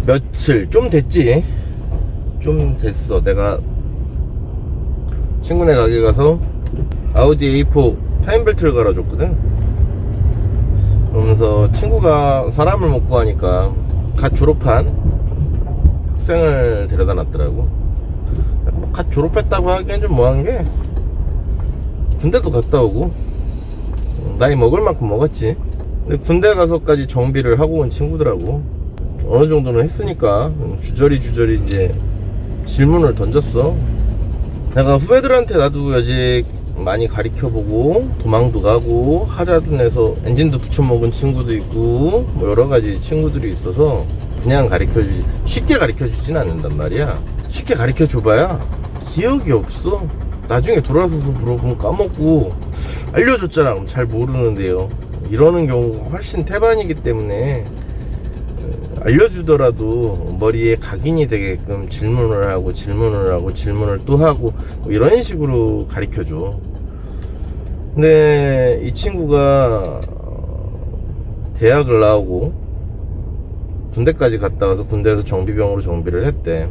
며칠 좀 됐지. 좀 됐어. 내가 친구네 가게 가서 아우디 A4 타임벨트를 갈아줬거든. 그러면서 친구가 사람을 못 구하니까 갓 졸업한 학생을 데려다 놨더라고. 갓 졸업했다고 하기엔 좀 뭐한 게, 군대도 갔다 오고 나이 먹을 만큼 먹었지. 근데 군대 가서까지 정비를 하고 온 친구들하고 어느 정도는 했으니까 주저리 이제 질문을 던졌어. 내가 후배들한테 나도 여직 많이 가르쳐보고 도망도 가고 하자도 내서 엔진도 붙여먹은 친구도 있고 뭐 여러가지 친구들이 있어서 그냥 가르쳐주지, 쉽게 가르쳐주진 않는단 말이야. 쉽게 가르쳐줘봐야 기억이 없어. 나중에 돌아서서 물어보면 까먹고, 알려줬잖아 그럼 잘 모르는데요, 이러는 경우가 훨씬 태반이기 때문에 알려주더라도 머리에 각인이 되게끔 질문을 하고 질문을 또 하고 뭐 이런 식으로 가르쳐줘. 근데 이 친구가 대학을 나오고 군대까지 갔다 와서 군대에서 정비병으로 정비를 했대.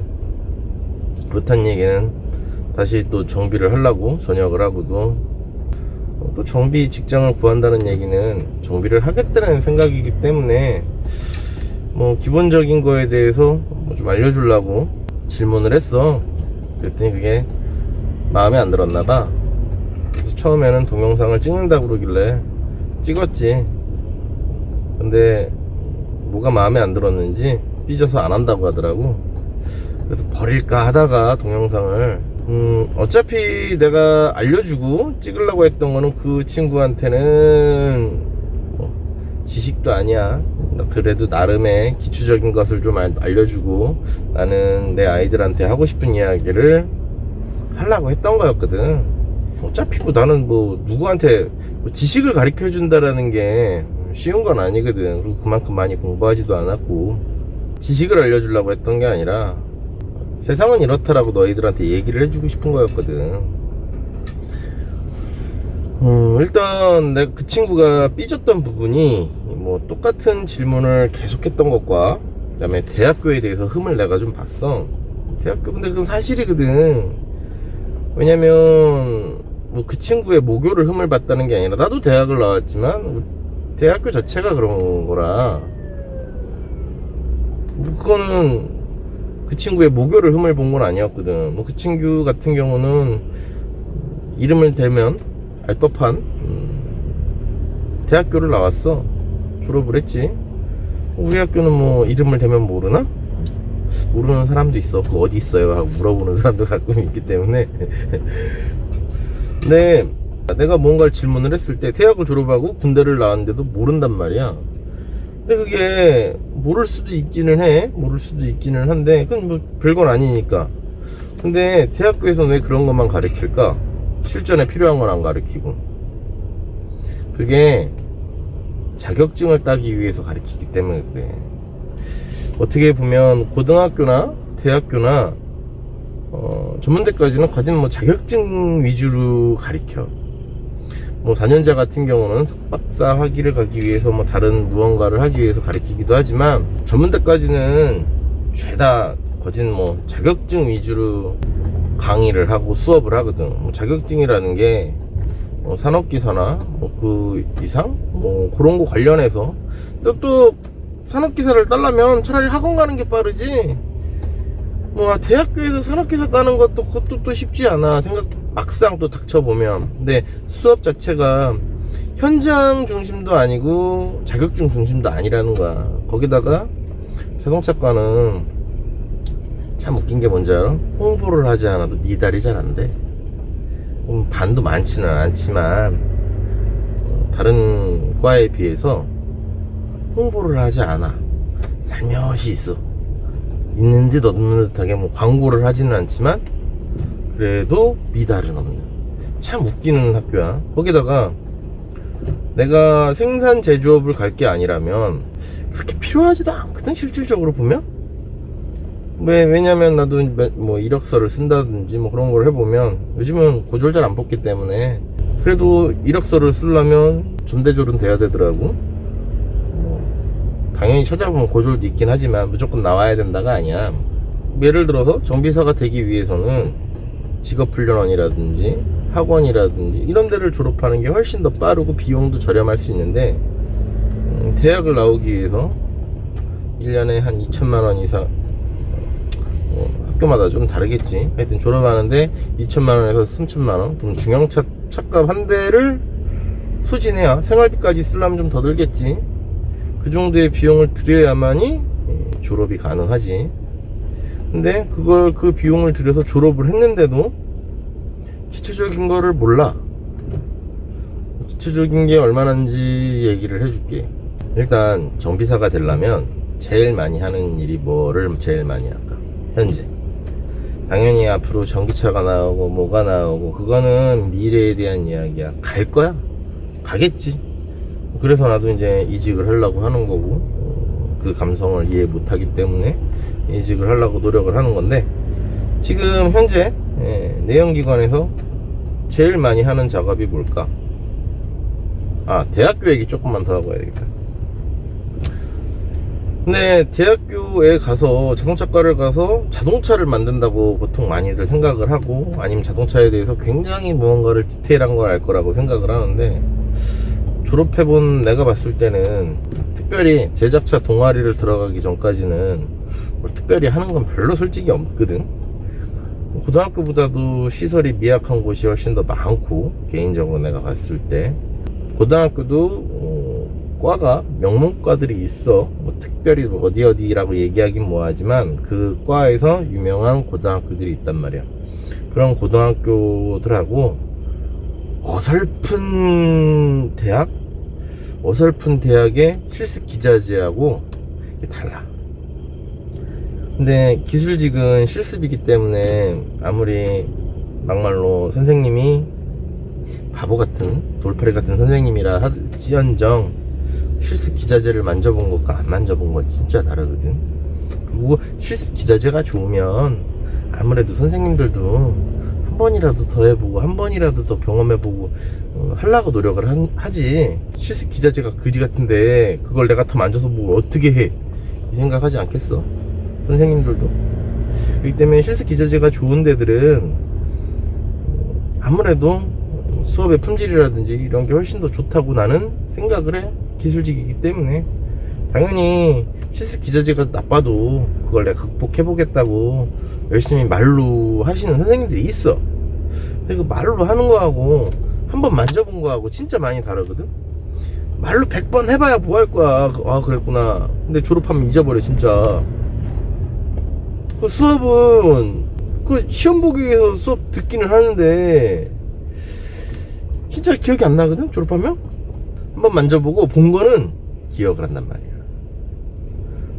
그렇다는 얘기는 다시 또 정비를 하려고 전역을 하고도 또 정비 직장을 구한다는 얘기는 정비를 하겠다는 생각이기 때문에 뭐 기본적인 거에 대해서 좀 알려주려고 질문을 했어. 그랬더니 그게 마음에 안 들었나 봐. 그래서 처음에는 동영상을 찍는다고 그러길래 찍었지. 근데 뭐가 마음에 안 들었는지 삐져서 안 한다고 하더라고. 그래서 버릴까 하다가 동영상을 어차피 내가 알려주고 찍으려고 했던 거는 그 친구한테는 지식도 아니야. 그래도 나름의 기초적인 것을 좀 알려주고 나는 내 아이들한테 하고 싶은 이야기를 하려고 했던 거였거든. 어차피 뭐 나는 뭐 누구한테 뭐 지식을 가르쳐 준다라는 게 쉬운 건 아니거든. 그리고 그만큼 많이 공부하지도 않았고 지식을 알려주려고 했던 게 아니라 세상은 이렇다라고 너희들한테 얘기를 해주고 싶은 거였거든. 일단 내가 그 친구가 삐졌던 부분이 뭐 똑같은 질문을 계속했던 것과 그 다음에 대학교에 대해서 흠을 내가 좀 봤어. 대학교, 근데 그건 사실이거든. 왜냐면 뭐 그 친구의 모교를 흠을 봤다는 게 아니라 나도 대학을 나왔지만 대학교 자체가 그런 거라 뭐 그거는 그 친구의 모교를 흠을 본 건 아니었거든. 뭐 그 친구 같은 경우는 이름을 대면 알 법한 대학교를 나왔어. 졸업을 했지. 우리 학교는 뭐 이름을 대면 모르나? 모르는 사람도 있어. 그 어디 있어요? 하고 물어보는 사람도 가끔 있기 때문에. 근데 내가 뭔가를 질문을 했을 때 대학을 졸업하고 군대를 나왔는데도 모른단 말이야. 근데 그게 모를 수도 있기는 해. 모를 수도 있기는 한데 그건 뭐 별건 아니니까. 근데 대학교에서는 왜 그런 것만 가르칠까? 실전에 필요한 건 안 가르치고. 그게 자격증을 따기 위해서 가르치기 때문에 그래. 어떻게 보면 고등학교나 대학교나 전문대까지는 과연 뭐 자격증 위주로 가르쳐. 뭐 4년자 같은 경우는 석박사 학위를 가기 위해서 뭐 다른 무언가를 하기 위해서 가르치기도 하지만 전문대까지는 죄다 거진 뭐 자격증 위주로 강의를 하고 수업을 하거든. 뭐 자격증이라는 게 뭐 산업기사나 뭐 그 이상 뭐 그런 거 관련해서 또 산업기사를 따려면 차라리 학원 가는 게 빠르지. 뭐 대학교에서 산업기사 따는 것도 그것도 또 쉽지 않아. 막상 또 닥쳐보면. 근데 수업 자체가 현장 중심도 아니고 자격증 중심도 아니라는 거야. 거기다가 자동차과는 참 웃긴 게 뭔지 알아? 홍보를 하지 않아도 미달이 잘 안 돼. 반도 많지는 않지만 다른 과에 비해서 홍보를 하지 않아. 살며시 있어. 있는 듯 없는 듯하게 뭐 광고를 하지는 않지만 그래도 미달은 없는 참 웃기는 학교야. 거기다가 내가 생산 제조업을 갈 게 아니라면 그렇게 필요하지도 않거든, 실질적으로 보면. 왜냐면 나도 뭐 이력서를 쓴다든지 뭐 그런 걸 해보면 요즘은 고졸 잘 안 뽑기 때문에 그래도 이력서를 쓰려면 전대졸은 돼야 되더라고. 당연히 찾아보면 고졸도 있긴 하지만 무조건 나와야 된다가 아니야. 예를 들어서 정비사가 되기 위해서는 직업훈련원이라든지 학원이라든지 이런 데를 졸업하는 게 훨씬 더 빠르고 비용도 저렴할 수 있는데, 대학을 나오기 위해서 1년에 한 2천만 원 이상, 학교마다 좀 다르겠지. 하여튼 졸업하는데 2천만 원에서 3천만 원, 그럼 중형차 차값 한 대를 소진해야 생활비까지 쓰려면 좀 더 들겠지. 그 정도의 비용을 들여야만이 졸업이 가능하지. 근데 그 비용을 들여서 졸업을 했는데도 기초적인 거를 몰라. 기초적인 게 얼마나인지 얘기를 해줄게. 일단 정비사가 되려면 제일 많이 하는 일이 뭐를 제일 많이 할까? 현재 당연히 앞으로 전기차가 나오고 뭐가 나오고 그거는 미래에 대한 이야기야. 갈 거야? 가겠지. 그래서 나도 이제 이직을 하려고 하는 거고, 그 감성을 이해 못하기 때문에 이직을 하려고 노력을 하는 건데, 지금 현재 내연기관에서 제일 많이 하는 작업이 뭘까? 대학교 얘기 조금만 더 하고 와야겠다. 근데 대학교에 가서 자동차과를 가서 자동차를 만든다고 보통 많이들 생각을 하고, 아니면 자동차에 대해서 굉장히 무언가를 디테일한 걸 알 거라고 생각을 하는데, 졸업해본 내가 봤을 때는 특별히 제작차 동아리를 들어가기 전까지는 뭘 특별히 하는 건 별로 솔직히 없거든. 고등학교보다도 시설이 미약한 곳이 훨씬 더 많고, 개인적으로 내가 봤을 때 고등학교도 과가 명문과들이 있어. 뭐 특별히 어디라고 얘기하긴 뭐하지만 그 과에서 유명한 고등학교들이 있단 말이야. 그런 고등학교들하고 어설픈 대학의 실습 기자재하고 달라. 근데 기술직은 실습이기 때문에 아무리 막말로 선생님이 바보 같은 돌팔이 같은 선생님이라 할지언정 실습 기자재를 만져본 것과 안 만져본 것 진짜 다르거든. 그리고 실습 기자재가 좋으면 아무래도 선생님들도 한 번이라도 더 해보고 한 번이라도 더 경험해보고 하려고 노력을 하지. 실습 기자재가 그지 같은데 그걸 내가 더 만져서 뭐 어떻게 해, 이 생각하지 않겠어? 선생님들도. 그렇기 때문에 실습 기자재가 좋은 데들은 아무래도 수업의 품질이라든지 이런 게 훨씬 더 좋다고 나는 생각을 해. 기술직이기 때문에. 당연히 실습 기자재가 나빠도 그걸 내가 극복해보겠다고 열심히 말로 하시는 선생님들이 있어. 근데 그 말로 하는 거하고 한번 만져본 거하고 진짜 많이 다르거든. 말로 100번 해봐야 뭐 할 거야. 그랬구나. 근데 졸업하면 잊어버려 진짜. 그 수업은 그 시험 보기 위해서 수업 듣기는 하는데 진짜 기억이 안 나거든. 졸업하면 한번 만져보고 본 거는 기억을 한단 말이야.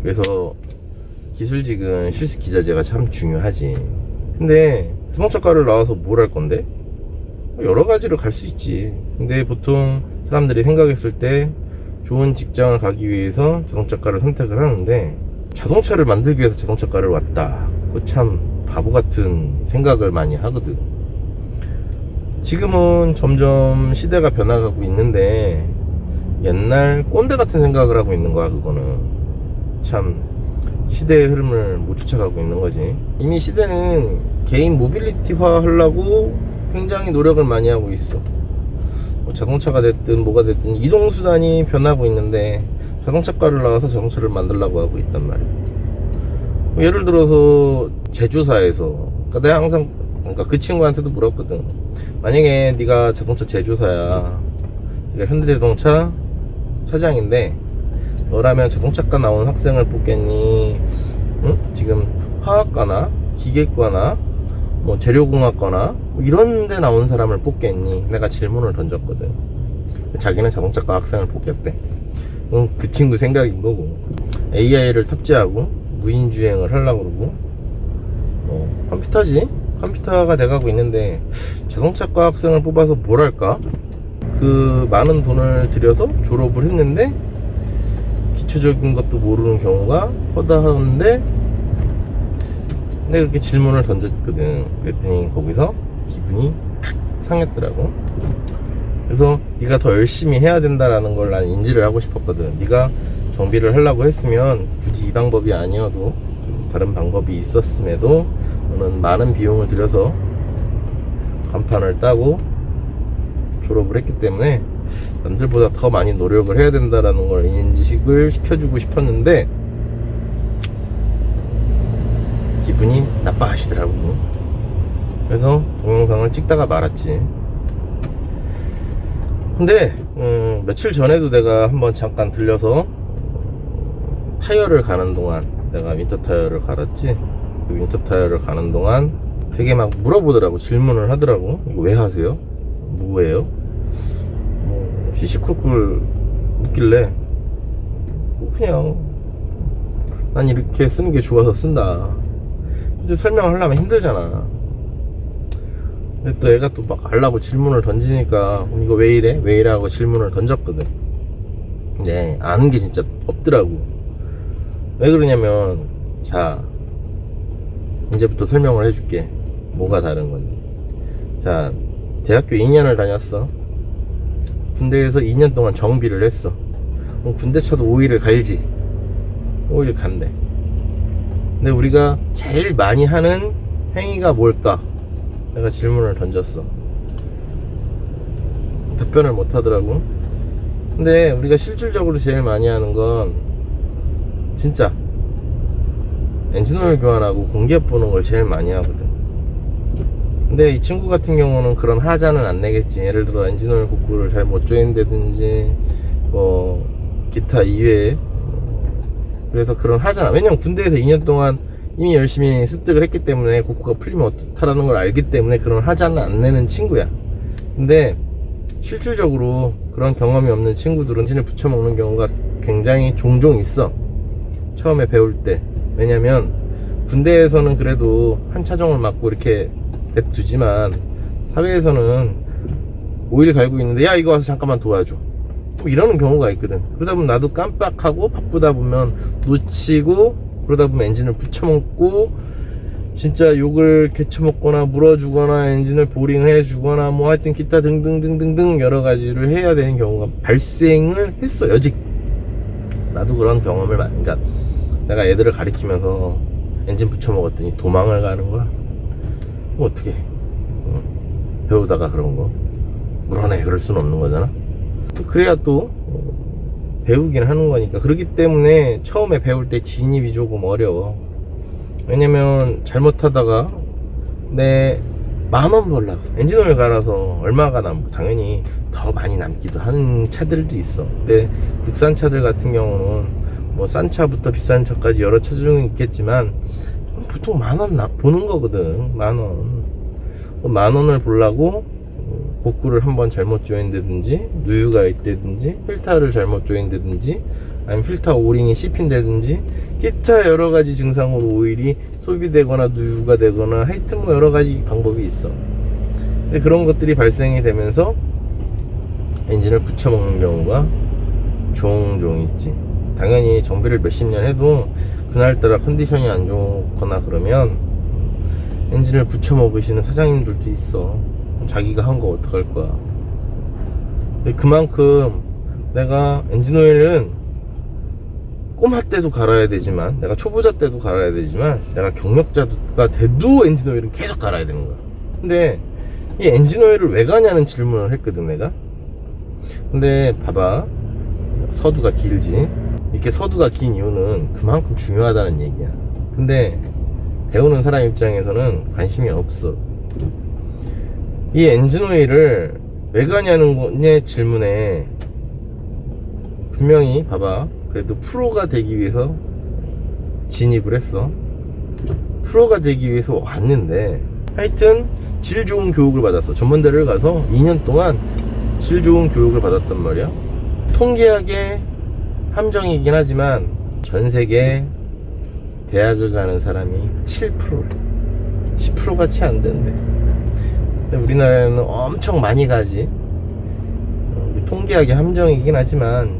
그래서 기술직은 실습 기자재가 참 중요하지. 근데 자동차과를 나와서 뭘 할 건데? 여러 가지로 갈 수 있지. 근데 보통 사람들이 생각했을 때 좋은 직장을 가기 위해서 자동차과를 선택을 하는데, 자동차를 만들기 위해서 자동차과를 왔다, 그거 참 바보 같은 생각을 많이 하거든. 지금은 점점 시대가 변화가고 있는데 옛날 꼰대 같은 생각을 하고 있는 거야. 그거는 참 시대의 흐름을 못 쫓아가고 있는 거지. 이미 시대는 개인 모빌리티화 하려고 굉장히 노력을 많이 하고 있어. 뭐 자동차가 됐든 뭐가 됐든 이동수단이 변하고 있는데 자동차과를 나와서 자동차를 만들려고 하고 있단 말이야. 뭐 예를 들어서 제조사에서, 그러니까 내가 항상 그 친구한테도 물었거든. 만약에 네가 자동차 제조사야, 네가 현대자동차 사장인데 너라면 자동차과 나온 학생을 뽑겠니? 응? 지금 화학과나 기계과나 뭐 재료공학과나 뭐 이런 데 나온 사람을 뽑겠니? 내가 질문을 던졌거든. 자기는 자동차과 학생을 뽑겠대. 그 친구 생각인 거고, AI를 탑재하고 무인주행을 하려고 그러고, 컴퓨터지? 컴퓨터가 돼가고 있는데 자동차과 학생을 뽑아서 뭘 할까? 그 많은 돈을 들여서 졸업을 했는데 기초적인 것도 모르는 경우가 허다한데, 내가 그렇게 질문을 던졌거든. 그랬더니 거기서 기분이 상했더라고. 그래서 네가 더 열심히 해야 된다라는 걸 난 인지를 하고 싶었거든. 네가 정비를 하려고 했으면 굳이 이 방법이 아니어도 다른 방법이 있었음에도 너는 많은 비용을 들여서 간판을 따고 졸업을 했기 때문에 남들보다 더 많이 노력을 해야 된다라는 걸 인지식을 시켜주고 싶었는데 기분이 나빠하시더라고. 그래서 동영상을 찍다가 말았지. 근데 며칠 전에도 내가 한번 잠깐 들려서 타이어를 가는 동안, 내가 윈터 타이어를 갈았지. 그 윈터 타이어를 가는 동안 되게 막 물어보더라고. 질문을 하더라고. 이거 왜 하세요? 뭐예요? 시시콜콜 묻길래 그냥 난 이렇게 쓰는 게 좋아서 쓴다. 이제 설명을 하려면 힘들잖아. 근데 또 애가 또 막 알라고 질문을 던지니까 이거 왜 이래? 왜 이래? 하고 질문을 던졌거든. 근데 아는 게 진짜 없더라고. 왜 그러냐면, 자, 이제부터 설명을 해줄게. 뭐가 다른 건지. 자, 대학교 2년을 다녔어. 군대에서 2년 동안 정비를 했어. 그럼 군대 차도 5일을 갈지. 5일 간대. 근데 우리가 제일 많이 하는 행위가 뭘까? 내가 질문을 던졌어. 답변을 못 하더라고. 근데 우리가 실질적으로 제일 많이 하는 건 진짜 엔진오일 교환하고 공기압 보는 걸 제일 많이 하거든. 근데 이 친구 같은 경우는 그런 하자는 안 내겠지. 예를 들어 엔진오일 복구를 잘 못 조인다든지 뭐 기타 이외에. 그래서 그런 하자나, 왜냐면 군대에서 2년 동안 이미 열심히 습득을 했기 때문에 복구가 풀리면 어떻다라는 걸 알기 때문에 그런 하자는 안 내는 친구야. 근데 실질적으로 그런 경험이 없는 친구들은 엔진을 붙여먹는 경우가 굉장히 종종 있어. 처음에 배울 때. 왜냐면 군대에서는 그래도 한 차종을 맞고 이렇게 냅두지만 사회에서는 오일 갈고 있는데 야 이거 와서 잠깐만 도와줘, 뭐 이러는 경우가 있거든. 그러다 보면 나도 깜빡하고 바쁘다 보면 놓치고, 그러다 보면 엔진을 붙여먹고 진짜 욕을 개쳐먹거나 물어주거나 엔진을 보링해 주거나 뭐 하여튼 기타 등등등등등 여러 가지를 해야 되는 경우가 발생을 했어. 여직 나도 그런 경험을 그러니까 내가 애들을 가리키면서 엔진 붙여먹었더니 도망을 가는 거야. 뭐 어떻게 배우다가 그런 거 물어내 그럴 수는 없는 거잖아. 그래야 또 배우긴 하는 거니까. 그렇기 때문에 처음에 배울 때 진입이 조금 어려워. 왜냐면 잘못하다가 내 10,000원 벌라고 엔진오일 갈아서 얼마가 남고, 당연히 더 많이 남기도 하는 차들도 있어. 근데 국산 차들 같은 경우는 뭐 싼 차부터 비싼 차까지 여러 차 중에 있겠지만 보통 10,000원 보는 거거든. 10,000원. 10,000원을 보려고 복구를 한번 잘못 조인다든지, 누유가 있다든지, 필터를 잘못 조인다든지, 아니면 필터 오링이 씹힌다든지, 기타 여러가지 증상으로 오일이 소비되거나 누유가 되거나 하여튼 뭐 여러가지 방법이 있어. 근데 그런 것들이 발생이 되면서 엔진을 붙여먹는 경우가 종종 있지. 당연히 정비를 몇십 년 해도 그날따라 컨디션이 안 좋거나 그러면 엔진을 붙여먹으시는 사장님들도 있어. 자기가 한 거 어떡할 거야. 그만큼 내가 엔진오일은 꼬마 때도 갈아야 되지만, 내가 초보자 때도 갈아야 되지만, 내가 경력자가 돼도 엔진오일은 계속 갈아야 되는 거야. 근데 이 엔진오일을 왜 가냐는 질문을 했거든 내가. 근데 봐봐, 서두가 길지. 이렇게 서두가 긴 이유는 그만큼 중요하다는 얘기야. 근데 배우는 사람 입장에서는 관심이 없어. 이 엔진오일을 왜 가냐는 질문에 분명히 봐봐, 그래도 프로가 되기 위해서 진입을 했어. 프로가 되기 위해서 왔는데 하여튼 질 좋은 교육을 받았어. 전문대를 가서 2년 동안 질 좋은 교육을 받았단 말이야. 통계학의 함정이긴 하지만 전 세계 대학을 가는 사람이 7%래. 10%가 채 안 된대. 근데 우리나라에는 엄청 많이 가지. 통계학의 함정이긴 하지만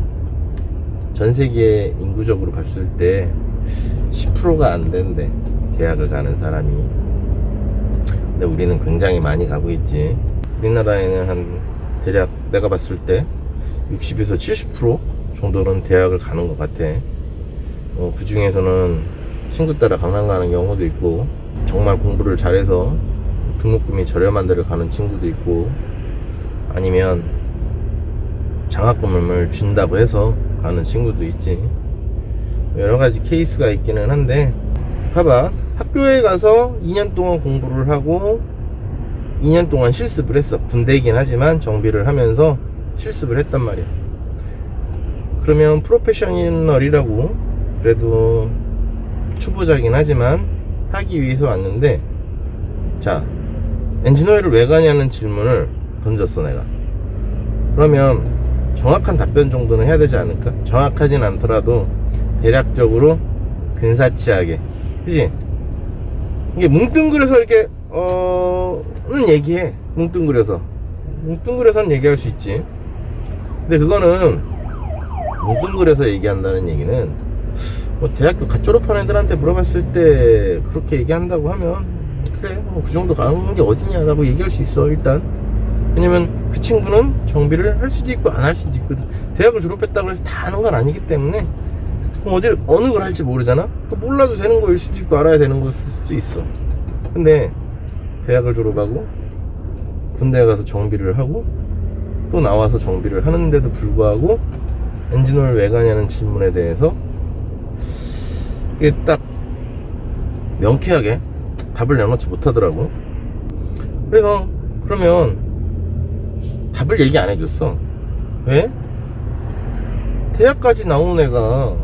전 세계 인구적으로 봤을 때 10%가 안 된대, 대학을 가는 사람이. 근데 우리는 굉장히 많이 가고 있지. 우리나라에는 한 대략 내가 봤을 때 60에서 70% 정도는 대학을 가는 것 같아. 그 중에서는 친구 따라 강남 가는 경우도 있고, 정말 공부를 잘해서 등록금이 저렴한 데를 가는 친구도 있고, 아니면 장학금을 준다고 해서 가는 친구도 있지. 여러가지 케이스가 있기는 한데, 봐봐, 학교에 가서 2년 동안 공부를 하고 2년 동안 실습을 했어. 군대이긴 하지만 정비를 하면서 실습을 했단 말이야. 그러면 프로페셔널이라고, 그래도 초보자긴 하지만 하기 위해서 왔는데, 자, 엔지노일을 왜 가냐는 질문을 던졌어 내가. 그러면 정확한 답변 정도는 해야 되지 않을까? 정확하진 않더라도 대략적으로 근사치하게, 그치? 이게 뭉뚱그려서 이렇게 는 얘기해. 뭉뚱그려서는 얘기할 수 있지. 근데 그거는 뭉뚱그려서 얘기한다는 얘기는, 뭐 대학교 갓 졸업한 애들한테 물어봤을 때 그렇게 얘기한다고 하면, 그래 뭐 그 정도 가는 게 어디냐라고 얘기할 수 있어 일단. 왜냐면 그 친구는 정비를 할 수도 있고 안 할 수도 있거든. 대학을 졸업했다고 해서 다 아는 건 아니기 때문에 어느 걸 할지 모르잖아. 또 몰라도 되는 거일 수도 있고 알아야 되는 거일 수도 있어. 근데 대학을 졸업하고 군대에 가서 정비를 하고 또 나와서 정비를 하는데도 불구하고 엔진오일 왜 가냐는 질문에 대해서 이게 딱 명쾌하게 답을 내놓지 못하더라고. 그래서 그러면 답을 얘기 안 해줬어. 왜? 대학까지 나온 애가,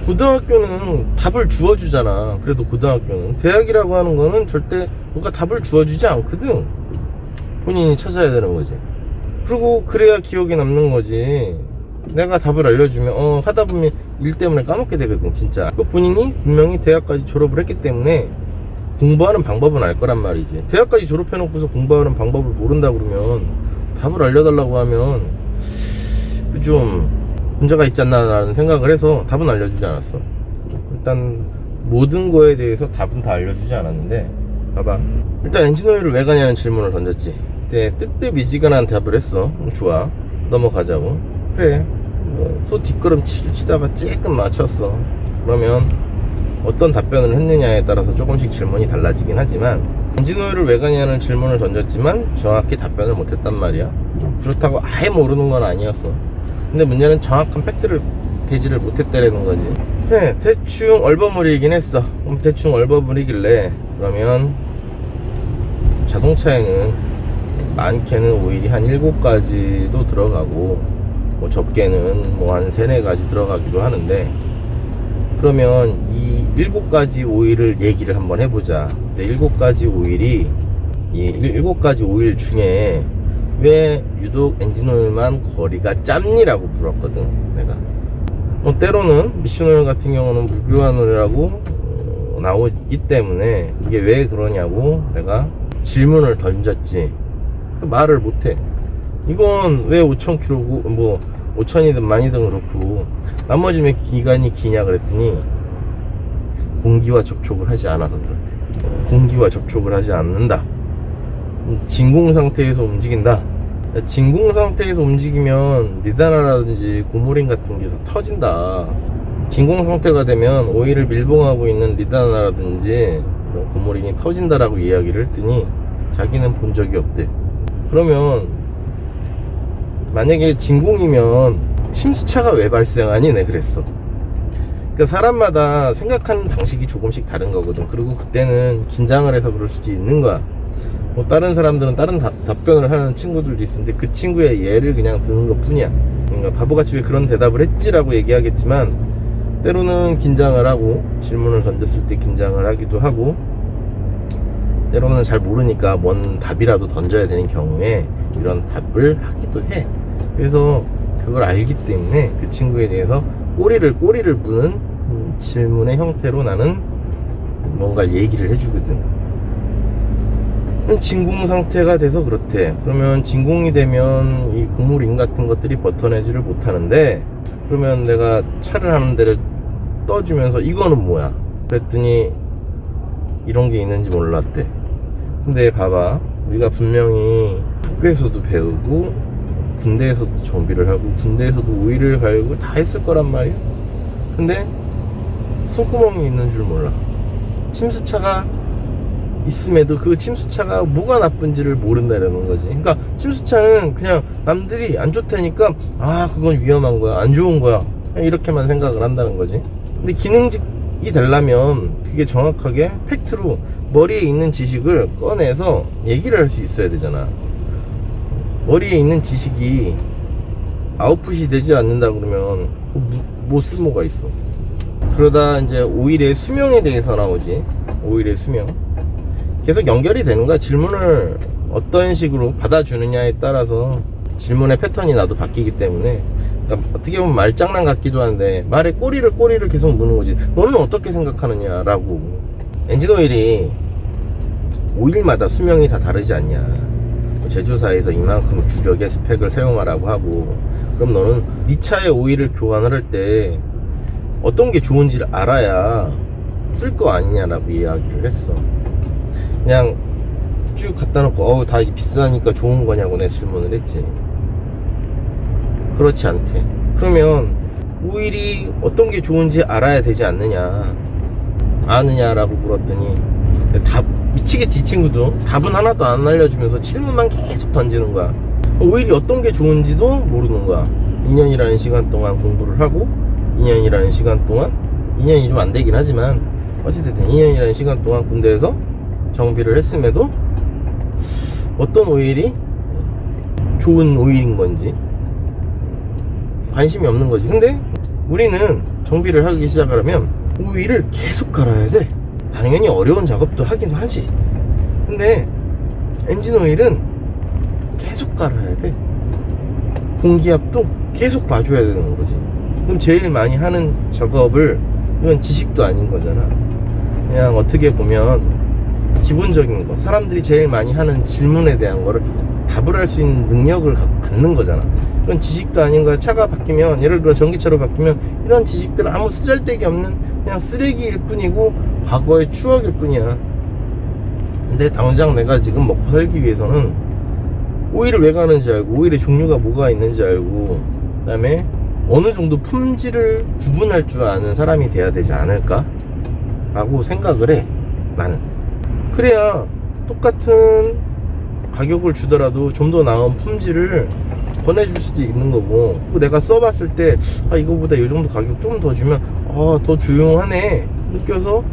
고등학교는 답을 주어주잖아. 그래도 고등학교는. 대학이라고 하는 거는 절대 누가 답을 주어주지 않거든. 본인이 찾아야 되는 거지. 그리고 그래야 기억에 남는 거지. 내가 답을 알려주면 하다 보면 일 때문에 까먹게 되거든 진짜. 그 본인이 분명히 대학까지 졸업을 했기 때문에 공부하는 방법은 알 거란 말이지. 대학까지 졸업해놓고서 공부하는 방법을 모른다 그러면, 답을 알려달라고 하면 좀 문제가 있지 않나 라는 생각을 해서 답은 알려주지 않았어. 일단 모든 거에 대해서 답은 다 알려주지 않았는데, 봐봐, 일단 엔진오일을 왜 가냐는 질문을 던졌지. 그때 뜨뜻미지근한 답을 했어. 좋아, 넘어가자고. 그래, 소 뒷걸음치를 치다가 쬐끔 맞췄어. 그러면 어떤 답변을 했느냐에 따라서 조금씩 질문이 달라지긴 하지만, 엔진오일을 왜 가냐는 질문을 던졌지만 정확히 답변을 못했단 말이야. 그렇다고 아예 모르는 건 아니었어. 근데 문제는 정확한 팩트를 대지를 못했다라는 거지. 그래, 대충 얼버무리긴 했어. 그럼 대충 얼버무리길래, 그러면 자동차에는 많게는 오일이 한 7가지도 들어가고, 뭐 적게는 뭐 한 3, 4가지 들어가기도 하는데, 그러면 이 7가지 오일을 얘기를 한번 해보자. 근데 7가지 오일이, 이 7가지 오일 중에 왜 유독 엔진오일만 거리가 짧니라고 물었거든 내가. 때로는 미션오일 같은 경우는 무교환오일이라고 나오기 때문에 이게 왜 그러냐고 내가 질문을 던졌지. 말을 못해. 이건 왜 5,000km고 뭐 5,000이든 많이든 그렇고 나머지 왜 기간이 기냐 그랬더니, 공기와 접촉을 하지 않아서 그렇대. 공기와 접촉을 하지 않는다. 진공 상태에서 움직인다. 진공 상태에서 움직이면 리다나라든지 고무링 같은 게 다 터진다. 진공 상태가 되면 오일을 밀봉하고 있는 리다나라든지 고무링이 터진다라고 이야기를 했더니 자기는 본 적이 없대. 그러면 만약에 진공이면 침수차가 왜 발생하니? 네 그랬어. 그러니까 사람마다 생각하는 방식이 조금씩 다른 거거든. 그리고 그때는 긴장을 해서 그럴 수도 있는 거야. 뭐 다른 사람들은 다른 답변을 하는 친구들도 있는데 그 친구의 예를 그냥 드는 것 뿐이야. 그러니까 바보같이 왜 그런 대답을 했지라고 얘기하겠지만, 때로는 긴장을 하고 질문을 던졌을 때 긴장을 하기도 하고, 때로는 잘 모르니까 뭔 답이라도 던져야 되는 경우에 이런 답을 하기도 해. 그래서 그걸 알기 때문에 그 친구에 대해서 꼬리를 무는 질문의 형태로 나는 뭔가 얘기를 해주거든. 진공 상태가 돼서 그렇대. 그러면 진공이 되면 이 고무링 같은 것들이 버텨내지를 못하는데, 그러면 내가 차를 하는 데를 떠주면서 이거는 뭐야? 그랬더니 이런 게 있는지 몰랐대. 근데 봐봐, 우리가 분명히 학교에서도 배우고 군대에서도 정비를 하고 군대에서도 오일을 갈고 다 했을 거란 말이야. 근데 숨구멍이 있는 줄 몰라. 침수차가 있음에도 그 침수차가 뭐가 나쁜지를 모른다라는 거지. 그러니까 침수차는 그냥 남들이 안 좋다니까 아 그건 위험한 거야, 안 좋은 거야, 이렇게만 생각을 한다는 거지. 근데 기능직이 되려면 그게 정확하게 팩트로 머리에 있는 지식을 꺼내서 얘기를 할 수 있어야 되잖아. 머리에 있는 지식이 아웃풋이 되지 않는다 그러면 뭐 쓸모가 있어. 그러다 이제 오일의 수명에 대해서 나오지. 오일의 수명 계속 연결이 되는 거야. 질문을 어떤 식으로 받아주느냐에 따라서 질문의 패턴이 나도 바뀌기 때문에. 그러니까 어떻게 보면 말장난 같기도 한데 말의 꼬리를 계속 무는 거지. 너는 어떻게 생각하느냐라고. 엔진 오일이 오일마다 수명이 다 다르지 않냐. 제조사에서 이만큼 규격의 스펙을 사용하라고 하고, 그럼 너는 네 차의 오일을 교환을 할 때 어떤 게 좋은지를 알아야 쓸 거 아니냐라고 이야기를 했어. 그냥 쭉 갖다 놓고 다 이게 비싸니까 좋은 거냐고 내 질문을 했지. 그렇지 않대. 그러면 오일이 어떤 게 좋은지 알아야 되지 않느냐, 아느냐라고 물었더니 미치겠지 이 친구도. 답은 하나도 안 알려주면서 질문만 계속 던지는 거야. 오일이 어떤 게 좋은지도 모르는 거야. 2년이라는 시간 동안 공부를 하고 2년이라는 시간 동안, 2년이 좀 안 되긴 하지만 어찌됐든 2년이라는 시간 동안 군대에서 정비를 했음에도 어떤 오일이 좋은 오일인 건지 관심이 없는 거지. 근데 우리는 정비를 하기 시작하려면 오일을 계속 갈아야 돼. 당연히 어려운 작업도 하긴 하지. 근데 엔진 오일은 계속 갈아야 돼. 공기압도 계속 봐줘야 되는 거지. 그럼 제일 많이 하는 작업을, 이건 지식도 아닌 거잖아. 그냥 어떻게 보면 기본적인 거, 사람들이 제일 많이 하는 질문에 대한 거를 답을 할 수 있는 능력을 갖는 거잖아. 그건 지식도 아닌 거야. 차가 바뀌면, 예를 들어 전기차로 바뀌면 이런 지식들은 아무 쓰잘데기 없는 그냥 쓰레기일 뿐이고 과거의 추억일 뿐이야. 근데 당장 내가 지금 먹고 살기 위해서는 오일을 왜 가는지 알고, 오일의 종류가 뭐가 있는지 알고, 그 다음에 어느 정도 품질을 구분할 줄 아는 사람이 돼야 되지 않을까 라고 생각을 해, 나는. 그래야 똑같은 가격을 주더라도 좀 더 나은 품질을 권해줄 수도 있는 거고, 내가 써봤을 때 이거보다 이 정도 가격 좀 더 주면 더 조용하네 느껴서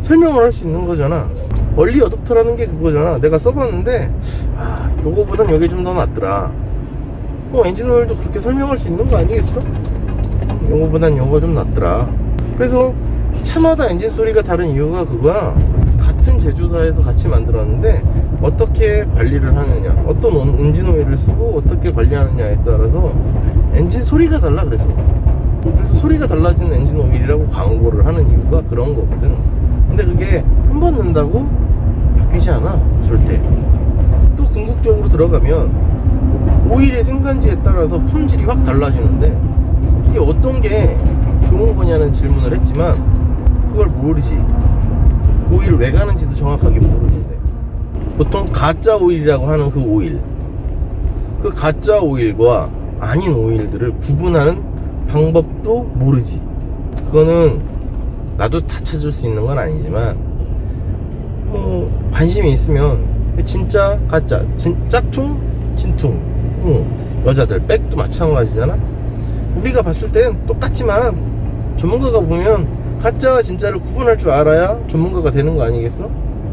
설명을 할 수 있는 거잖아. 얼리 어댑터라는 게 그거잖아. 내가 써봤는데 요거보단 여기 좀 더 낫더라. 엔진오일도 그렇게 설명할 수 있는 거 아니겠어? 요거보단 요거 좀 낫더라. 그래서 차마다 엔진 소리가 다른 이유가 그거야. 같은 제조사에서 같이 만들었는데 어떻게 관리를 하느냐, 어떤 엔진 오일을 쓰고 어떻게 관리하느냐에 따라서 엔진 소리가 달라. 그래서 소리가 달라지는 엔진 오일이라고 광고를 하는 이유가 그런 거거든. 근데 그게 한 번 넣는다고 바뀌지 않아, 절대. 또 궁극적으로 들어가면 오일의 생산지에 따라서 품질이 확 달라지는데, 이게 어떤 게 좋은 거냐는 질문을 했지만 그걸 모르지. 오일을 왜 가는지도 정확하게 모르는데, 보통 가짜 오일이라고 하는 그 오일, 그 가짜 오일과 아닌 오일들을 구분하는 방법도 모르지. 그거는 나도 다 찾을 수 있는 건 아니지만 관심이 있으면 진짜 가짜, 짝퉁, 진퉁, 여자들 백도 마찬가지잖아. 우리가 봤을 땐 똑같지만 전문가가 보면 가짜와 진짜를 구분할 줄 알아야 전문가가 되는 거 아니겠어?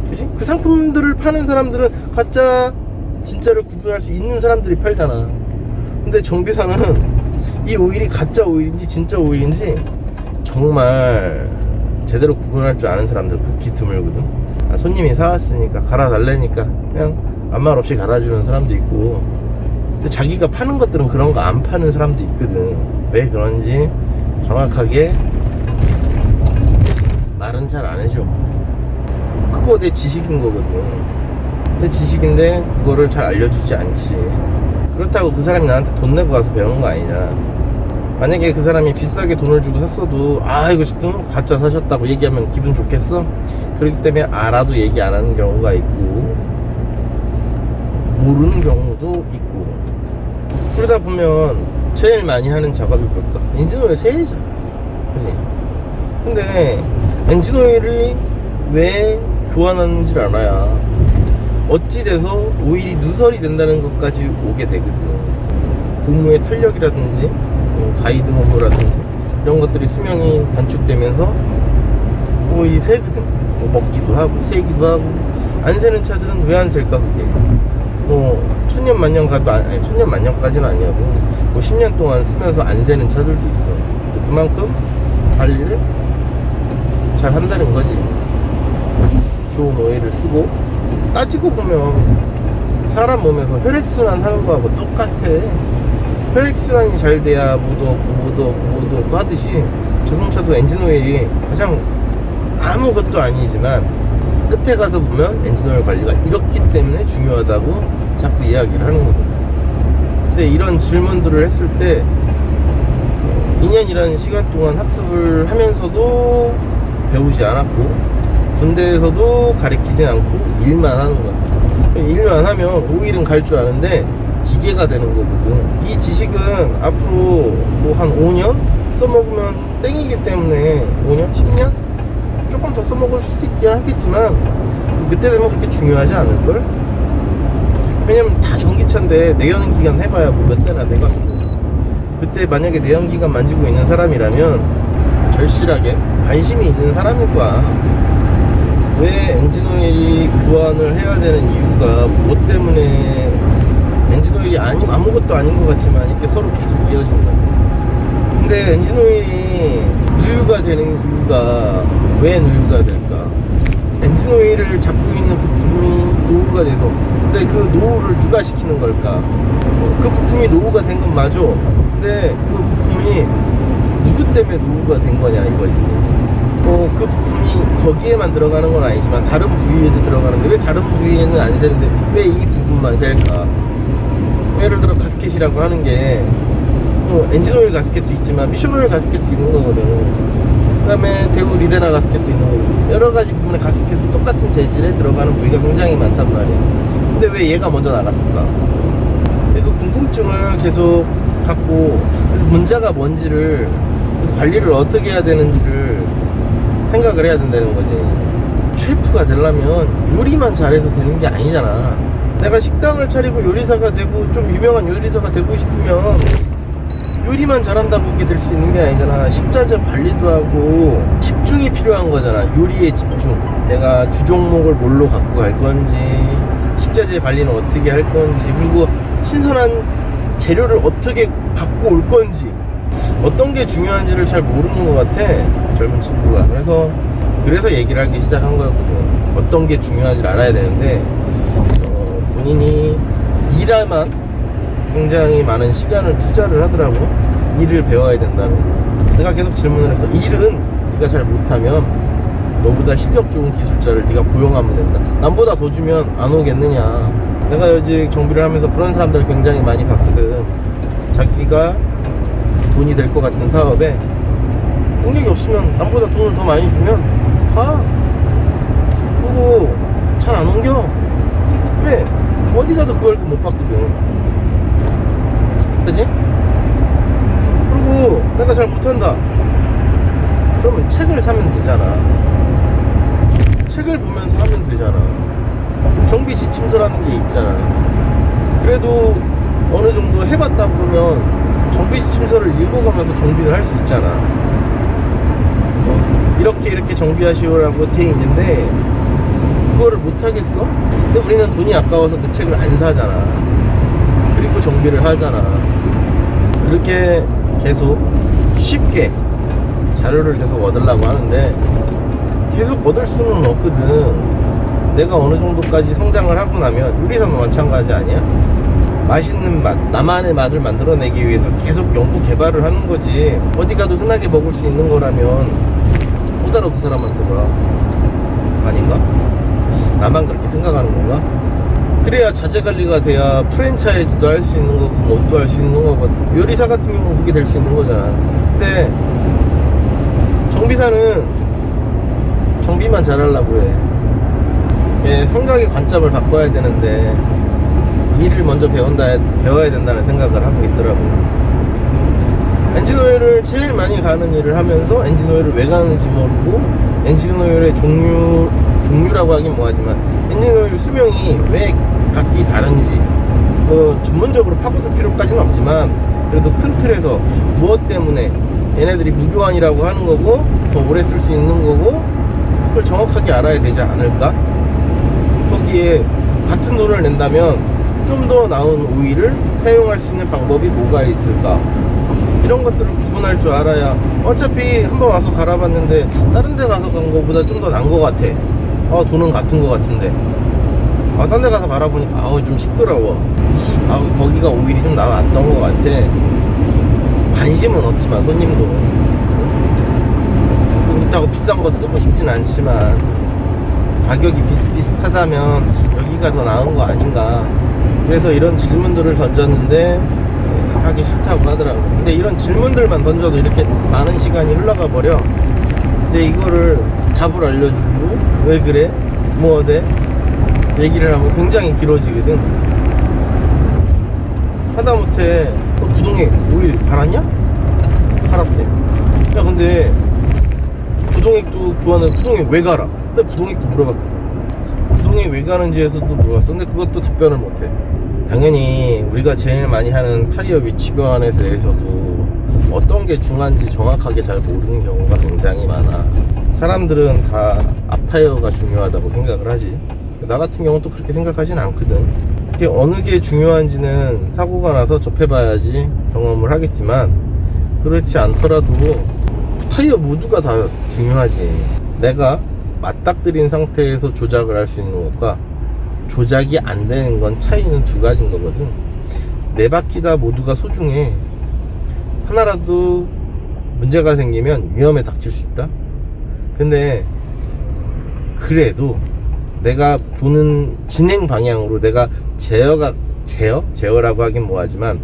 그치? 그 상품들을 파는 사람들은 가짜 진짜를 구분할 수 있는 사람들이 팔잖아. 근데 정비사는 이 오일이 가짜 오일인지 진짜 오일인지 정말 제대로 구분할 줄 아는 사람들 극히 드물거든. 손님이 사왔으니까 갈아달라니까 그냥 아무 말 없이 갈아주는 사람도 있고, 근데 자기가 파는 것들은 그런 거 안 파는 사람도 있거든. 왜 그런지 정확하게 말은 잘 안 해줘. 그거 내 지식인 거거든. 내 지식인데 그거를 잘 알려주지 않지. 그렇다고 그 사람이 나한테 돈 내고 가서 배운 거 아니잖아. 만약에 그 사람이 비싸게 돈을 주고 샀어도 이거 지금 가짜 사셨다고 얘기하면 기분 좋겠어? 그렇기 때문에 알아도 얘기 안 하는 경우가 있고 모르는 경우도 있고, 그러다 보면 제일 많이 하는 작업이 뭘까? 엔진오일 세일이잖아, 그치? 근데 엔진오일이 왜 교환하는지를 알아야 어찌돼서 오일이 누설이 된다는 것까지 오게 되거든. 고무의 탄력이라든지 가이드 노브라든지 이런 것들이 수명이 단축되면서 오일이 새거든. 먹기도 하고 새기도 하고. 안 새는 차들은 왜 안 셀까? 그게 천년만년 가도 아니 천년만년까지는 아니어도 10년 동안 쓰면서 안 새는 차들도 있어. 그만큼 관리를 잘 한다는 거지. 좋은 오일을 쓰고. 따지고 보면 사람 몸에서 혈액순환 하는 거하고 똑같아. 혈액순환이 잘 돼야 모도 없고 하듯이 자동차도 엔진오일이 가장 아무것도 아니지만 끝에 가서 보면 엔진오일 관리가 이렇기 때문에 중요하다고 자꾸 이야기를 하는 거거든. 근데 이런 질문들을 했을 때 2년이라는 시간 동안 학습을 하면서도 배우지 않았고 군대에서도 가르치지 않고 일만 하는 거야. 일만 하면 오일은 갈 줄 아는데 기계가 되는 거거든. 이 지식은 앞으로 뭐 한 5년 써먹으면 땡이기 때문에 5년? 10년? 조금 더 써먹을 수도 있긴 하겠지만 그때 되면 그렇게 중요하지 않을걸? 왜냐면 다 전기차인데 내연기관 해봐야 뭐 몇 대나 돼갖고 그때 만약에 내연기관 만지고 있는 사람이라면 절실하게 관심이 있는 사람일 거야. 왜 엔진오일이 교환을 해야 되는 이유가 뭐 때문에 엔진오일이 아무것도 아닌 것 같지만 이렇게 서로 계속 이어진다. 근데 엔진오일이 누유가 되는 이유가 왜 누유가 될까? 엔진오일을 잡고 있는 부품이 노후가 돼서. 근데 그 노후를 누가 시키는 걸까? 그 부품이 노후가 된 건 맞아. 근데 그 부품이 누구 때문에 노후가 된 거냐 이거지. 그 부품이 거기에만 들어가는 건 아니지만 다른 부위에도 들어가는데 왜 다른 부위에는 안 새는데 왜 이 부분만 셀까? 예를 들어 가스켓이라고 하는 게 엔진오일 가스켓도 있지만 미션오일 가스켓도 있는 거거든. 그 다음에 대우 리데나 가스켓도 있는 거고 여러가지 부분의 가스켓은 똑같은 재질에 들어가는 부위가 굉장히 많단 말이야. 근데 왜 얘가 먼저 나갔을까? 근데 그 궁금증을 계속 갖고 그래서 문제가 뭔지를 그래서 관리를 어떻게 해야 되는지를 생각을 해야 된다는 거지. 셰프가 되려면 요리만 잘해서 되는 게 아니잖아. 내가 식당을 차리고 요리사가 되고 좀 유명한 요리사가 되고 싶으면 요리만 잘한다고 그게 될 수 있는 게 아니잖아. 식자재 관리도 하고 집중이 필요한 거잖아. 요리에 집중. 내가 주종목을 뭘로 갖고 갈 건지 식자재 관리는 어떻게 할 건지 그리고 신선한 재료를 어떻게 갖고 올 건지 어떤 게 중요한지를 잘 모르는 것 같아 젊은 친구가. 그래서 얘기를 하기 시작한 거였거든. 어떤 게 중요한지를 알아야 되는데 본인이 일에만 굉장히 많은 시간을 투자를 하더라고. 일을 배워야 된다고. 내가 계속 질문을 했어. 일은 네가 잘 못하면 너보다 실력 좋은 기술자를 네가 고용하면 된다. 남보다 더 주면 안 오겠느냐. 내가 요즘 정비를 하면서 그런 사람들을 굉장히 많이 봤거든. 자기가 돈이 될 것 같은 사업에 능력이 없으면 남보다 돈을 더 많이 주면 가. 그리고 잘 안 옮겨. 왜? 어디 가도 그 월급 못 받거든. 그치? 그리고 내가 잘 못한다 그러면 책을 사면 되잖아. 책을 보면서 하면 되잖아. 정비 지침서라는 게 있잖아. 그래도 어느 정도 해봤다 그러면 정비 지침서를 읽어가면서 정비를 할 수 있잖아. 이렇게 정비하시오라고 돼 있는데 그거를 못하겠어? 근데 우리는 돈이 아까워서 그 책을 안 사잖아. 그리고 정비를 하잖아. 그렇게 계속 쉽게 자료를 계속 얻으려고 하는데 계속 얻을 수는 없거든. 내가 어느 정도까지 성장을 하고 나면 요리사도 마찬가지 아니야? 맛있는 맛, 나만의 맛을 만들어내기 위해서 계속 연구 개발을 하는 거지. 어디 가도 흔하게 먹을 수 있는 거라면 못 알아 그 사람한테 봐. 아닌가? 나만 그렇게 생각하는 건가? 그래야 자재관리가 돼야 프랜차이즈도 할 수 있는 거고 뭣도 할 수 있는 거고 요리사 같은 경우는 그게 될 수 있는 거잖아. 근데 정비사는 정비만 잘하려고 해. 생각의 관점을 바꿔야 되는데 일을 먼저 배워야 된다는 생각을 하고 있더라고요. 엔진오일을 제일 많이 가는 일을 하면서 엔진오일을 왜 가는지 모르고 엔진오일의 종류라고 하긴 뭐하지만 엔진오일 수명이 왜 각기 다른지 뭐 전문적으로 파고들 필요까지는 없지만 그래도 큰 틀에서 무엇 때문에 얘네들이 무교환이라고 하는 거고 더 오래 쓸 수 있는 거고 그걸 정확하게 알아야 되지 않을까? 거기에 같은 돈을 낸다면 좀 더 나은 오일을 사용할 수 있는 방법이 뭐가 있을까? 이런 것들을 구분할 줄 알아야 어차피 한번 와서 갈아봤는데 다른 데 가서 간 거보다 좀 더 난 거 같아. 돈은 같은 거 같은데 딴 데 가서 갈아보니까 좀 시끄러워. 거기가 오일이 좀 나왔던 거 같아. 관심은 없지만 손님도 그렇다고 비싼 거 쓰고 싶진 않지만 가격이 비슷비슷하다면 여기가 더 나은 거 아닌가. 그래서 이런 질문들을 던졌는데 하기 싫다고 하더라고. 근데 이런 질문들만 던져도 이렇게 많은 시간이 흘러가 버려. 근데 이거를 답을 알려주고 왜 그래? 뭐 어때? 얘기를 하면 굉장히 길어지거든. 하다못해 부동액 오일 갈았냐? 갈았대. 야 근데 부동액도 교환을 부동액 왜 갈아? 근데 부동액도 물어봤거든. 부동액 왜 가는지에서도 물어봤어. 근데 그것도 답변을 못해. 당연히 우리가 제일 많이 하는 타이어 위치 교환에 대해서도 어떤 게 중요한지 정확하게 잘 모르는 경우가 굉장히 많아. 사람들은 다 앞타이어가 중요하다고 생각을 하지. 나 같은 경우는 또 그렇게 생각하진 않거든. 이게 어느 게 중요한지는 사고가 나서 접해봐야지 경험을 하겠지만 그렇지 않더라도 타이어 모두가 다 중요하지. 내가 맞닥뜨린 상태에서 조작을 할 수 있는 것과 조작이 안 되는 건 차이는 두 가지인 거거든. 네 바퀴 다 모두가 소중해. 하나라도 문제가 생기면 위험에 닥칠 수 있다. 근데 그래도 내가 보는 진행 방향으로 내가 제어라고 하긴 뭐하지만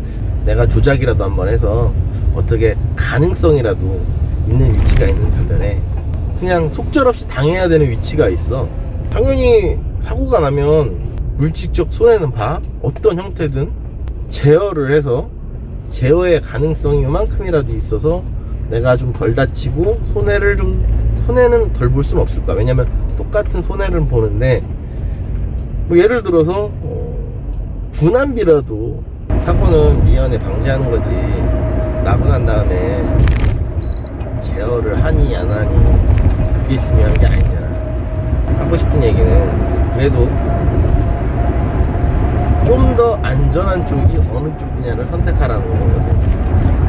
내가 조작이라도 한번 해서 어떻게 가능성이라도 있는 위치가 있는 반면에 그냥 속절없이 당해야 되는 위치가 있어. 당연히 사고가 나면 물질적 손해는 봐. 어떤 형태든 제어를 해서 제어의 가능성이 요만큼이라도 있어서 내가 좀 덜 다치고 손해는 덜 볼 수는 없을 거야. 왜냐면 똑같은 손해를 보는데 뭐 예를 들어서 군함비라도 사고는 미연에 방지하는 거지. 나고 난 다음에 제어를 하니 안 하니 그게 중요한 게 아니잖아. 하고 싶은 얘기는 그래도 좀 더 안전한 쪽이 어느 쪽이냐를 선택하라는 거거든.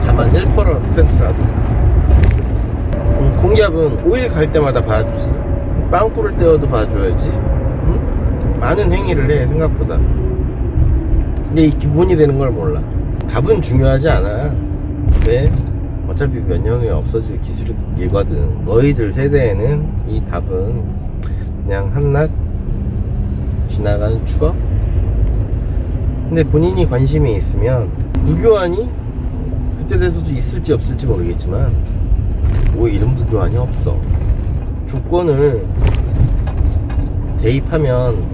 다만 1%라도 공기압은 오일 갈 때마다 봐주지. 빵꾸를 떼어도 봐줘야지. 응? 많은 행위를 해 생각보다. 근데 이 기본이 되는 걸 몰라. 답은 중요하지 않아. 왜? 어차피 몇 년 후에 없어질 기술이거든. 너희들 세대에는 이 답은 그냥 한낱 지나가는 추억? 근데 본인이 관심이 있으면 무교환이 그때 돼서도 있을지 없을지 모르겠지만 오일은 무교환이 없어. 조건을 대입하면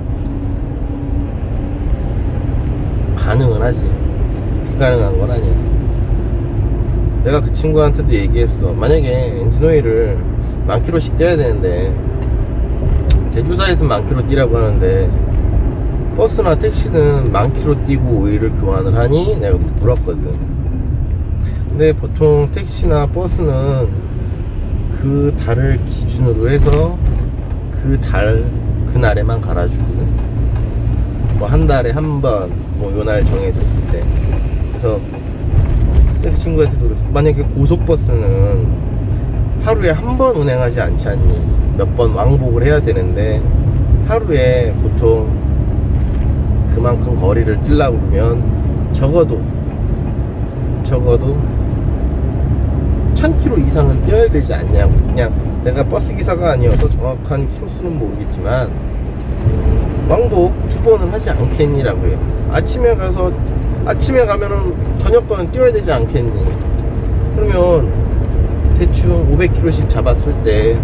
가능은 하지. 불가능한 건 아니야. 내가 그 친구한테도 얘기했어. 만약에 엔진오일을 10,000km씩 떼야 되는데 제조사에서는 10,000km 뛰라고 하는데 버스나 택시는 10,000km 뛰고 오일을 교환을 하니? 내가 물었거든. 근데 보통 택시나 버스는 그 달을 기준으로 해서 그날에만 갈아주거든. 뭐 한 달에 한 번 뭐 요 날 정해졌을 때. 그래서 그 친구한테도 그랬어. 만약에 고속버스는 하루에 한 번 운행하지 않지 않니? 몇 번 왕복을 해야 되는데 하루에 보통 그만큼 거리를 뛰려고 그러면 적어도 1,000km 이상은 뛰어야 되지 않냐고. 그냥 내가 버스 기사가 아니어서 정확한 키로수는 모르겠지만 왕복 2번은 하지 않겠니라고 해요. 아침에 가면은 저녁 거는 뛰어야 되지 않겠니? 그러면 대충 500km씩 잡았을 때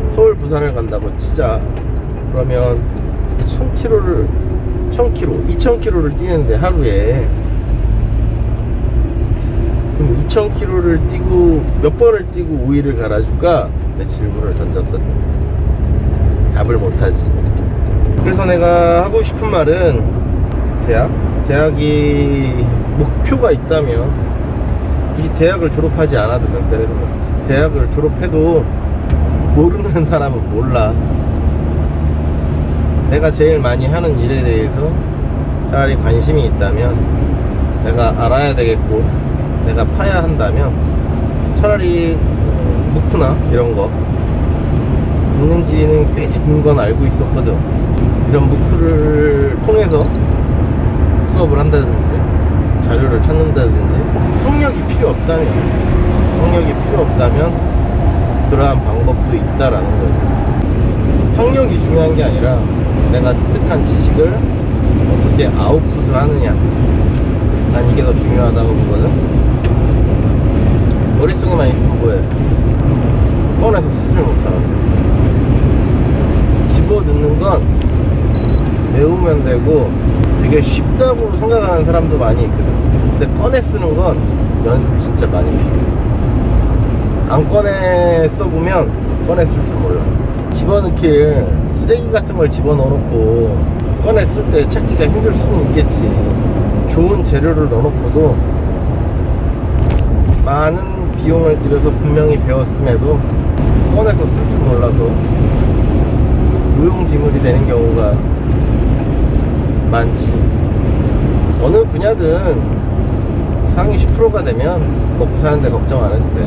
서울 부산을 간다고 치자. 그러면 1,000km를 1000km, 2000km를 뛰는데 하루에, 그럼 2000km를 뛰고 몇 번을 뛰고 오일을 갈아줄까? 내 질문을 던졌거든. 답을 못하지. 그래서 내가 하고 싶은 말은, 대학이 목표가 있다면 굳이 대학을 졸업하지 않아도 된다는 거야. 대학을 졸업해도 모르는 사람은 몰라. 내가 제일 많이 하는 일에 대해서 차라리 관심이 있다면, 내가 알아야 되겠고 내가 파야 한다면, 차라리 무크나 이런 거 있는지는 꽤 된 건 알고 있었거든. 이런 무크를 통해서 수업을 한다든지 자료를 찾는다든지, 학력이 필요 없다면 그러한 방법도 있다라는 거죠. 학력이 중요한 게 아니라 내가 습득한 지식을 어떻게 아웃풋을 하느냐, 난 이게 더 중요하다고 보거든. 머릿속에만 있으면 뭐해? 꺼내서 쓰질 못하는데. 집어넣는 건 외우면 되고 되게 쉽다고 생각하는 사람도 많이 있거든. 근데 꺼내 쓰는 건 연습이 진짜 많이 필요해. 안 꺼내 써보면 꺼내 쓸 줄 몰라. 집어넣길 쓰레기 같은 걸 집어넣어놓고 꺼내 쓸 때 찾기가 힘들 수는 있겠지. 좋은 재료를 넣어놓고도 많은 비용을 들여서 분명히 배웠음에도 꺼내서 쓸 줄 몰라서 무용지물이 되는 경우가 많지. 어느 분야든 상위 10%가 되면 먹고 사는데 걱정 안 해도 돼.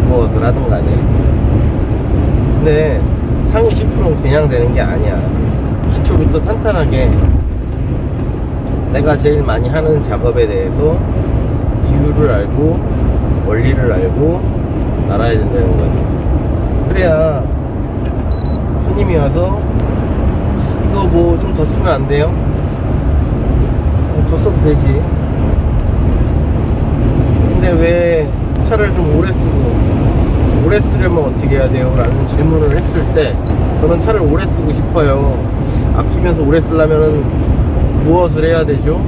무엇을 하든 간에. 근데 상위 10%는 그냥 되는 게 아니야. 기초부터 탄탄하게 내가 제일 많이 하는 작업에 대해서 이유를 알고 원리를 알고 알아야 된다는 거지. 그래야 손님이 와서 이거 뭐 좀 더 쓰면 안 돼요? 더 써도 되지. 근데 왜 차를 좀 오래 쓰려면 어떻게 해야 돼요? 라는 질문을 했을 때, 저는 차를 오래 쓰고 싶어요. 아끼면서 오래 쓰려면 무엇을 해야 되죠?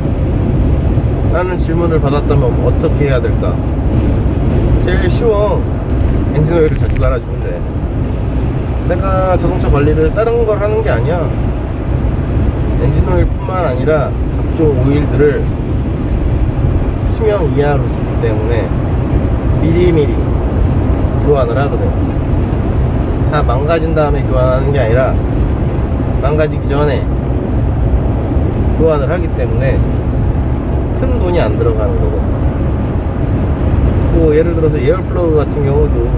라는 질문을 받았다면 어떻게 해야 될까? 제일 쉬워. 엔진 오일을 자주 갈아주면 돼. 내가 자동차 관리를 다른 걸 하는 게 아니야. 엔진 오일 뿐만 아니라 각종 오일들을 수명 이하로 쓰기 때문에 미리미리 교환을 하거든. 다 망가진 다음에 교환하는 게 아니라 망가지기 전에 교환을 하기 때문에 큰 돈이 안 들어가는 거거든. 뭐 예를 들어서 에어플러그 같은 경우도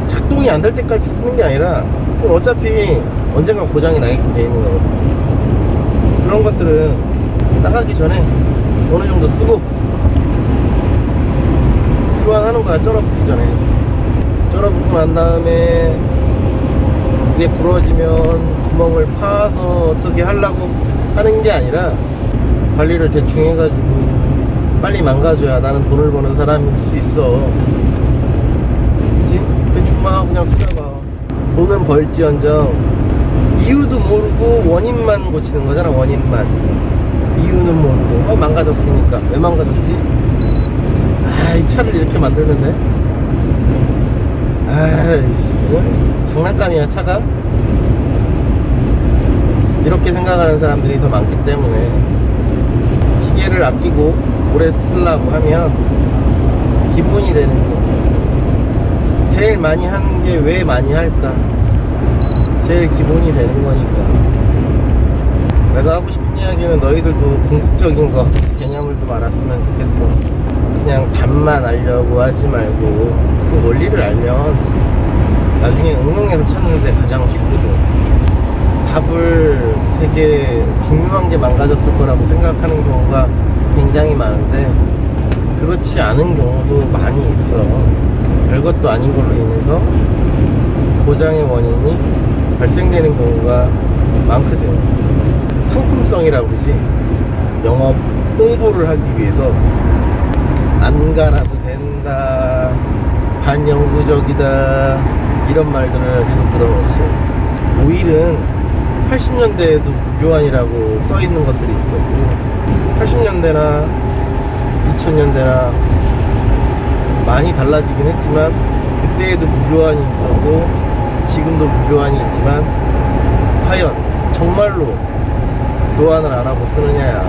작동이 안 될 때까지 쓰는 게 아니라 그럼 어차피 언젠가 고장이 나게끔 돼 있는 거거든. 그런 것들은 나가기 전에 어느 정도 쓰고 교환하는 거야. 쩔어붙기 전에. 쩔어붙고 난 다음에 이게 부러지면 구멍을 파서 어떻게 하려고 하는 게 아니라 관리를 대충 해가지고 빨리 망가져야 나는 돈을 버는 사람일 수 있어. 그치? 대충만 그냥 쓰다가 돈은 벌지언정 이유도 모르고 원인만 고치는 거잖아. 원인만. 이유는 모르고 망가졌으니까. 왜 망가졌지? 이 차를 이렇게 만들는데 장난감이야 차가? 이렇게 생각하는 사람들이 더 많기 때문에 기계를 아끼고 오래 쓰려고 하면 기본이 되는 거. 제일 많이 하는 게 왜 많이 할까? 제일 기본이 되는 거니까. 내가 하고 싶은 이야기는 너희들도 궁극적인 거 개념을 좀 알았으면 좋겠어. 그냥 답만 알려고 하지 말고 그 원리를 알면 나중에 응용해서 찾는데 가장 쉽거든. 답을 되게 중요한 게 망가졌을 거라고 생각하는 경우가 굉장히 많은데 그렇지 않은 경우도 많이 있어. 별것도 아닌 걸로 인해서 고장의 원인이 발생되는 경우가 많거든. 상품성이라고 그러지. 영업 홍보를 하기 위해서 안 갈아도 된다, 반영구적이다, 이런 말들을 계속 들어놓지. 오일은 80년대에도 무교환이라고 써 있는 것들이 있었고 80년대나 2000년대나 많이 달라지긴 했지만 그때에도 무교환이 있었고 지금도 무교환이 있지만 과연 정말로 교환을 안 하고 쓰느냐야.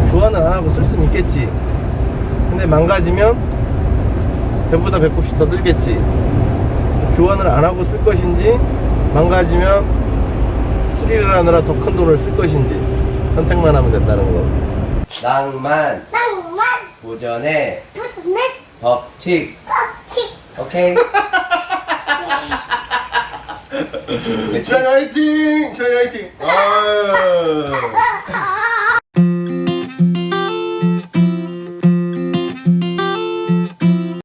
교환을 안 하고 쓸 수는 있겠지. 근데 망가지면 배보다 배꼽이 더 들겠지. 교환을 안 하고 쓸 것인지 망가지면 수리를 하느라 더 큰 돈을 쓸 것인지 선택만 하면 된다는 거. 낭만 보전의 법칙. 오케이. 주환이 화이팅! 주환이 화이팅! 아유.